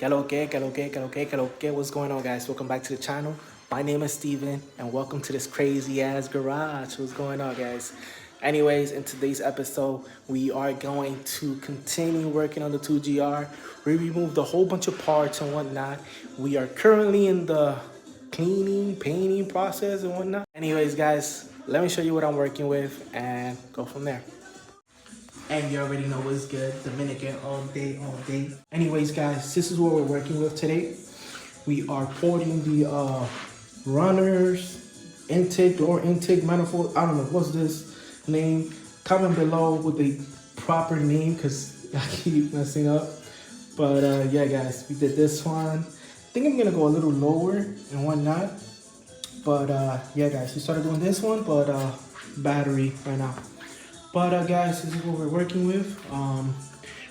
Que lo que, what's going on, guys? Welcome back to the channel. My name is Steven, and welcome to this crazy ass garage. What's going on, guys? Anyways, in today's episode, we are going to continue working on the 2GR. We removed a whole bunch of parts and whatnot. We are currently in the cleaning, painting process and whatnot. Anyways, guys, let me show you what I'm working with and go from there. And you already know what's good. Dominican all day, all day. Anyways, guys, this is what we're working with today. We are porting the runners, intake, lower intake, manifold. I don't know, what's this name? Comment below with the proper name because I keep messing up. But yeah, guys, we did this one. I think I'm gonna go a little lower and whatnot. But yeah, guys, we started doing this one, but battery right now. But guys, this is what we're working with.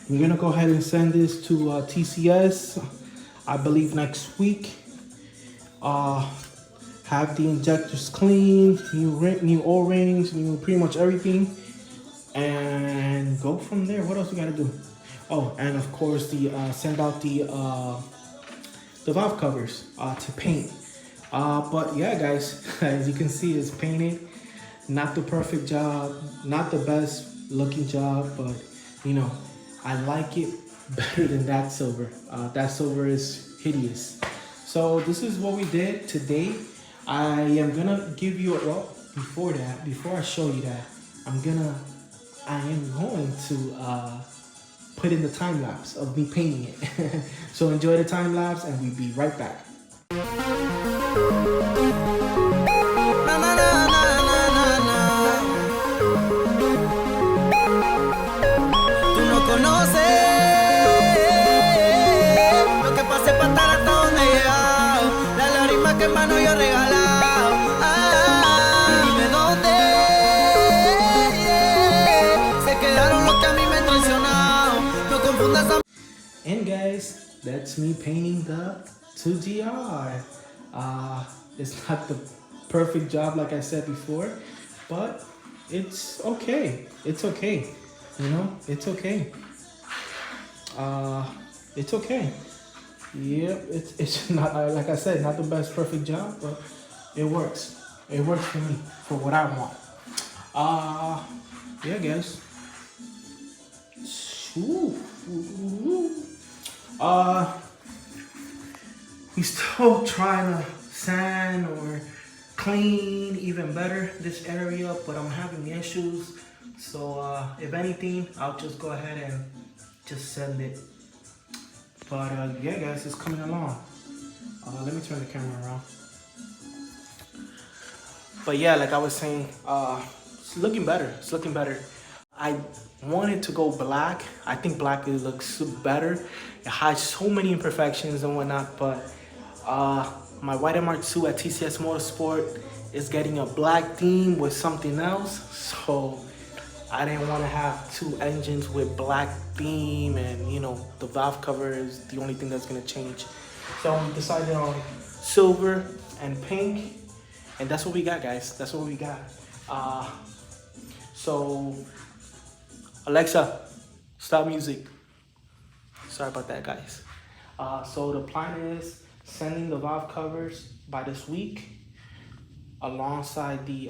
We're gonna go ahead and send this to TCS, I believe next week. Have the injectors clean, new O-rings, new pretty much everything, and go from there. What else we gotta do? Oh, and of course the send out the valve covers to paint. But yeah, guys, as you can see, it's painted. Not the perfect job, not the best looking job, but you know, I like it better than that silver. That silver is hideous. So this is what we did today. I am gonna give you before I show you that, I am going to put in the time lapse of me painting it. So enjoy the time lapse and we'll be right back. And guys, that's me painting the 2GR. It's not the perfect job like I said before, but it's okay. It's okay. You know, it's okay. It's okay. Yep, it's not, like I said, not the best perfect job, but it works. It works for me, for what I want. Yeah, guys. We still trying to sand or clean even better this area, but I'm having issues. So if anything, I'll just go ahead and just send it. But yeah, guys, it's coming along. Let me turn the camera around. But yeah, like I was saying, it's looking better. It's looking better. I wanted to go black. I think black looks better. It hides so many imperfections and whatnot, but my white MR2 at TCS Motorsport is getting a black theme with something else. So I didn't want to have two engines with black theme, and you know, the valve cover is the only thing that's gonna change. So we decided on silver and pink, and that's what we got, guys. That's what we got. So Alexa, stop music. Sorry about that, guys. So the plan is sending the valve covers by this week, alongside the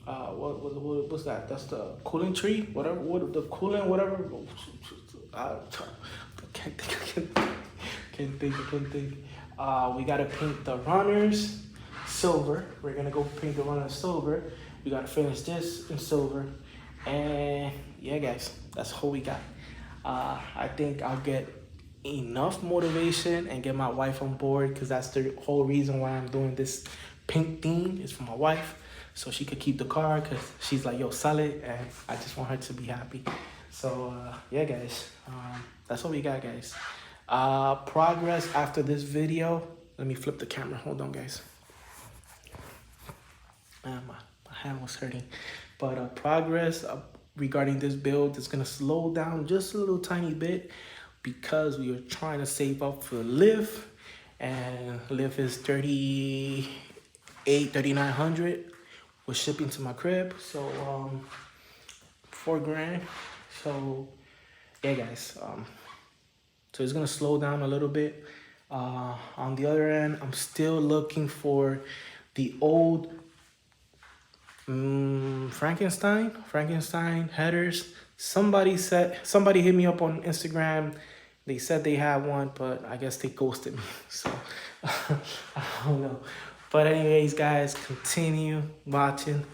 what's that? That's the cooling tree, whatever. What the coolant, whatever. I can't think. We gotta paint the runners silver. We're gonna go paint the runners silver. We gotta finish this in silver, and yeah, guys, that's all we got. I think I'll get enough motivation and get my wife on board, because that's the whole reason why I'm doing this pink theme is for my wife, so she could keep the car, because she's like, yo, sell it, and I just want her to be happy. So yeah, guys, that's what we got, guys. Progress after this video. Let me flip the camera. Hold on, guys. My hand was hurting. But progress regarding this build is gonna slow down just a little tiny bit, because we are trying to save up for lift, and lift is 3,900 with shipping to my crib. So $4 grand. So yeah, guys, So it's gonna slow down a little bit. On the other end, I'm still looking for the old Frankenstein headers. Somebody hit me up on Instagram. They said they had one, but I guess they ghosted me. So I don't know. But anyways, guys, continue watching.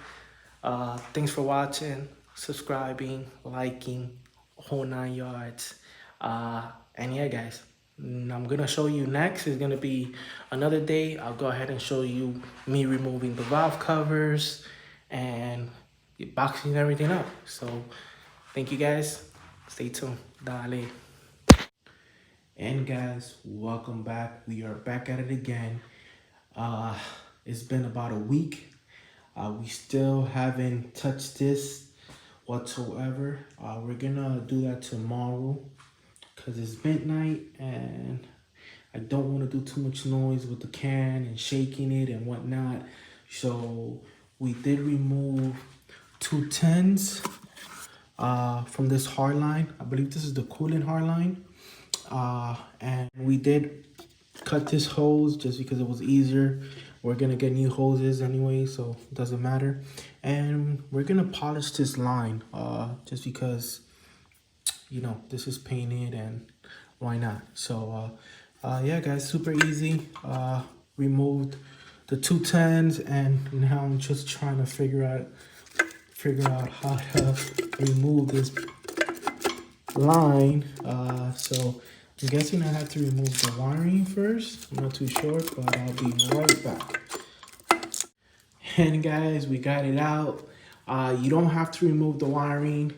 Thanks for watching, subscribing, liking, whole 9 yards. And yeah, guys, I'm gonna show you next is gonna be another day. I'll go ahead and show you me removing the valve covers and boxing everything up. So thank you guys. Stay tuned. Dale. And guys, welcome back. We are back at it again. It's been about a week. We still haven't touched this whatsoever. We're gonna do that tomorrow because it's midnight and I don't want to do too much noise with the can and shaking it and whatnot. So we did remove 210s from this hard line. I believe this is the coolant hard line. And we did cut this hose just because it was easier. We're gonna get new hoses anyway, so it doesn't matter. And we're gonna polish this line just because, you know, this is painted and why not? So yeah, guys, super easy. Removed the 210s and now I'm just trying to figure out how to remove this line. So I'm guessing I have to remove the wiring first. I'm not too sure, but I'll be right back. And guys, we got it out. You don't have to remove the wiring.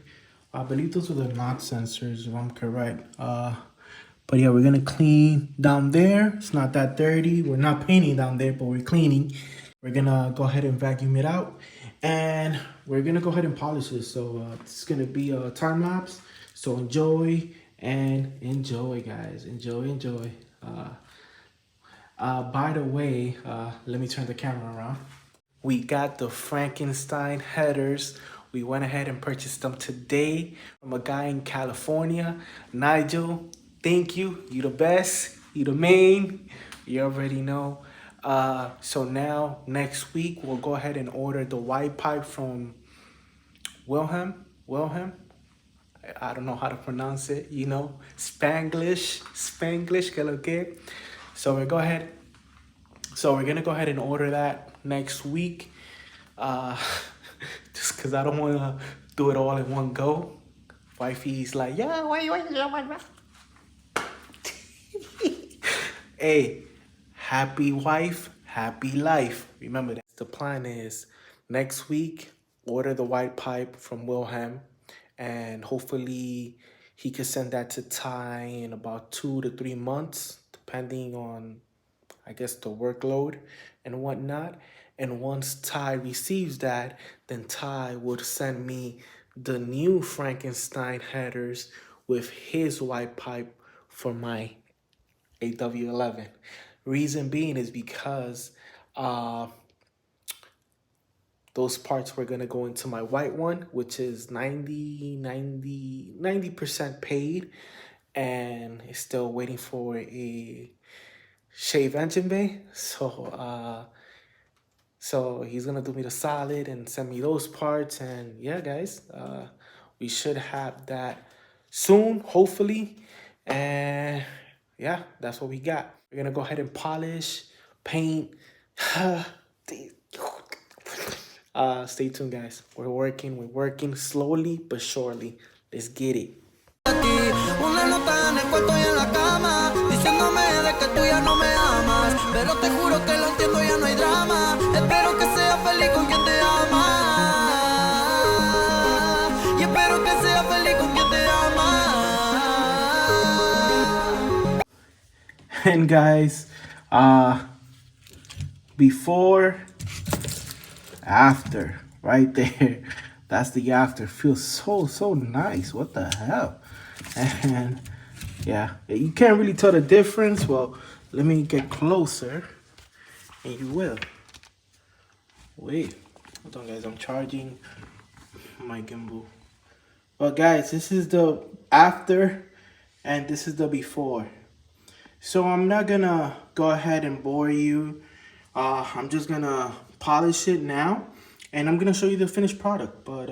I believe those are the knot sensors, if I'm correct. But yeah, we're gonna clean down there. It's not that dirty. We're not painting down there, but we're cleaning. We're gonna go ahead and vacuum it out. And we're gonna go ahead and polish this. So it's gonna be a time lapse. So enjoy and enjoy, guys. Enjoy. By the way, let me turn the camera around. We got the Frankenstein headers. We went ahead and purchased them today from a guy in California. Nigel, thank you. You the best. You the main. You already know. So now, next week, we'll go ahead and order the white pipe from Wilhelm. I don't know how to pronounce it, you know, Spanglish, que lo que. So we're gonna go ahead and order that next week. Just cause I don't wanna do it all in one go. Wifey's like, yeah, why you Hey, happy wife, happy life. Remember that. The plan is next week, order the white pipe from Wilhelm. And hopefully he could send that to Ty in about 2 to 3 months, depending on, I guess, the workload and whatnot. And once Ty receives that, then Ty would send me the new Frankenstein headers with his white pipe for my AW11. Reason being is because those parts were gonna go into my white one, which is 90% paid, and it's still waiting for a shave engine bay. So he's gonna do me the solid and send me those parts. And yeah, guys, we should have that soon, hopefully. And yeah, that's what we got. We're gonna go ahead and polish, paint. Stay tuned, guys. We're working slowly but surely. Let's get it. Una nota en el cuarto y en la cama, diciéndome de que tú ya no me amas, pero te juro que lo entiendo, ya no hay drama. Espero que seas feliz con quien te ama, y espero que seas feliz con quien te ama. And guys, before, after, right there. That's the after. Feels so nice. What the hell? And yeah, you can't really tell the difference. Well, let me get closer and you will. Wait, hold on, guys. I'm charging my gimbal. But guys, this is the after and this is the before. So I'm not gonna go ahead and bore you. I'm just gonna polish it now, and I'm gonna show you the finished product. But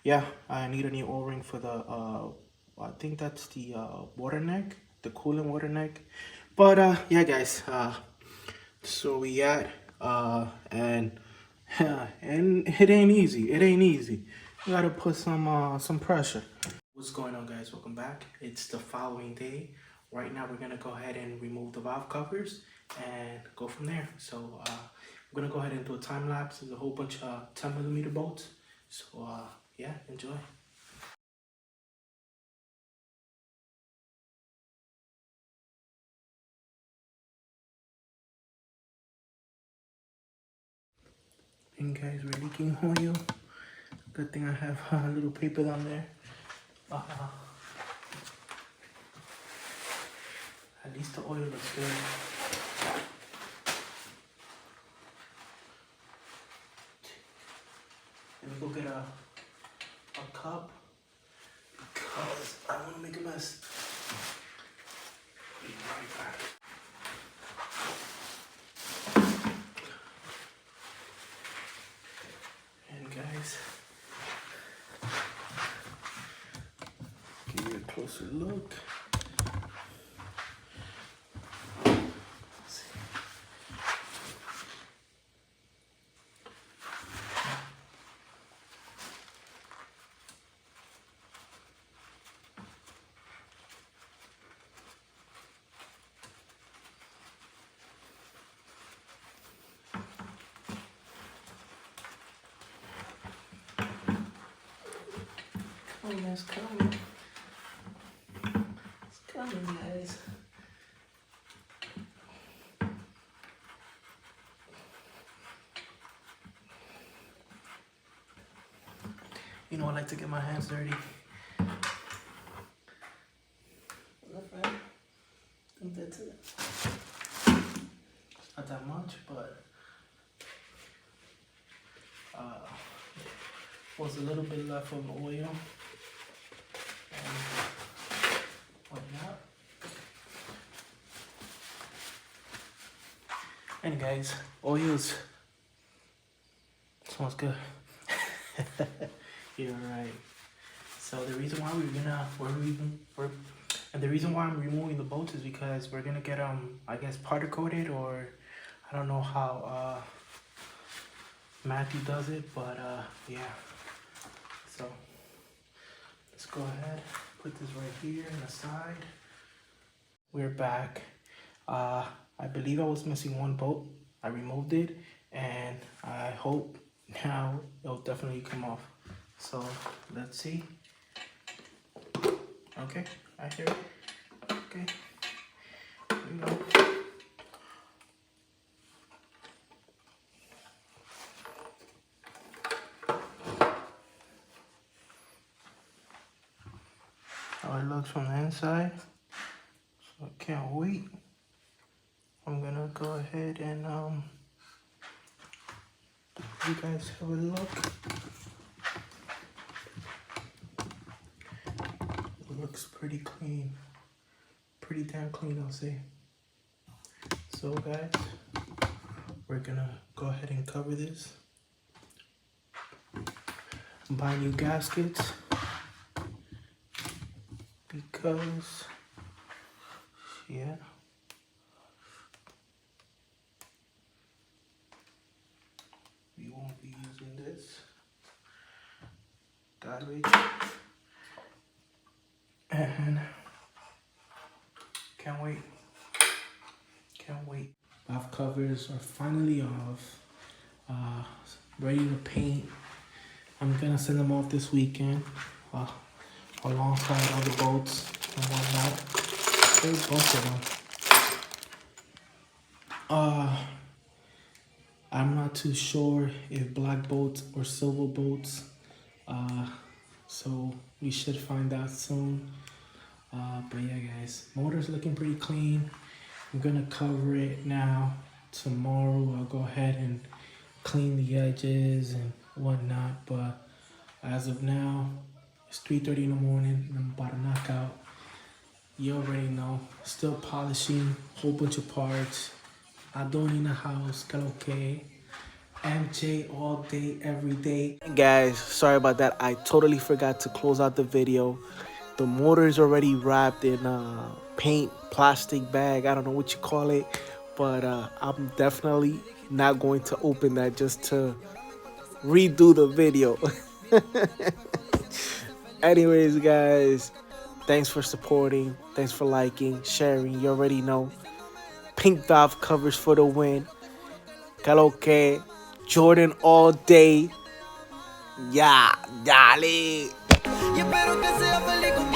yeah, I need a new O-ring for the I think that's the water neck, the coolant water neck. But yeah, guys, so we at and and it ain't easy. It ain't easy. You gotta put some pressure. What's going on, guys? Welcome back. It's the following day. Right now we're gonna go ahead and remove the valve covers and go from there. So I'm gonna go ahead and do a time lapse. There's a whole bunch of 10mm bolts. So yeah, enjoy. And guys, we're leaking oil. Good thing I have a little paper down there. Uh, at least the oil looks good. Let me go get a cup because I don't want to make a mess. Be right back. And guys, give you a closer look. Oh, it's coming. It's coming, guys. You know, I like to get my hands dirty. Is that right? I think that's it. It's not that much, but was a little bit left of oil and whatnot. And guys, oils smells good. You're right. So the reason why the reason why I'm removing the bolts is because we're gonna get I guess powder coated, or I don't know how Matthew does it, but yeah. So let's go ahead, put this right here on the side. We're back. I believe I was missing one bolt. I removed it, and I hope now it'll definitely come off. So let's see. Okay, I hear it. Okay, here we go. How it looks from the inside. So I can't wait. I'm gonna go ahead and you guys have a look. It looks pretty clean. Pretty damn clean, I'll say. So guys, we're gonna go ahead and cover this. Buy new gaskets because yeah. We won't be using this garbage. And can't wait. Can't wait. Valve covers are finally off. Ready to paint. I'm gonna send them off this weekend. Alongside all the bolts and whatnot. There's both of them. I'm not too sure if black bolts or silver bolts. So we should find out soon. But yeah, guys, motor's looking pretty clean. I'm gonna cover it now. Tomorrow I'll go ahead and clean the edges and whatnot. But as of now, it's 3:30 in the morning and I'm about to knock out. You already know. Still polishing, whole bunch of parts. I don't in the house, got okay. MJ all day, every day. Guys, sorry about that. I totally forgot to close out the video. The motor is already wrapped in paint, plastic bag. I don't know what you call it. But I'm definitely not going to open that just to redo the video. Anyways, guys, thanks for supporting. Thanks for liking, sharing. You already know. Pink valve covers for the win. Kaloke. Jordan all day. Ya, dale. Y espero que sea feliz con